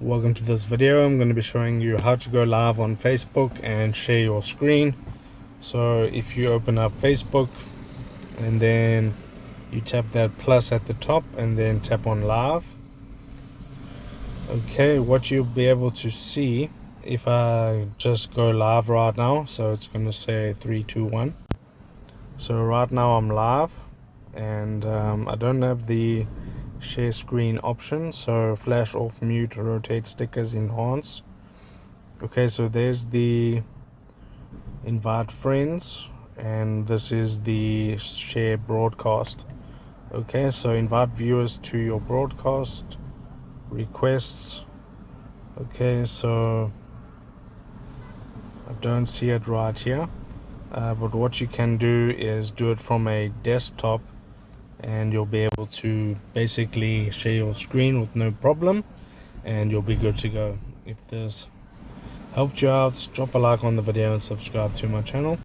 Welcome to this video. I'm going to be showing you how to go live on Facebook and share your screen. So if you open up Facebook and then you tap that plus at the top and then tap on live. Okay, what you'll be able to see if I just go live right now, so it's going to say 3, 2, 1. So right now I'm live and I don't have the share screen option, so flash, off, mute, rotate, stickers, enhance. Okay, so there's the invite friends and this is the share broadcast. Okay, so invite viewers to your broadcast requests. Okay, so I don't see it right here, but what you can do is do it from a desktop and you'll be able to basically share your screen with no problem and you'll be good to go. If this helped you out, drop a like on the video and subscribe to my channel.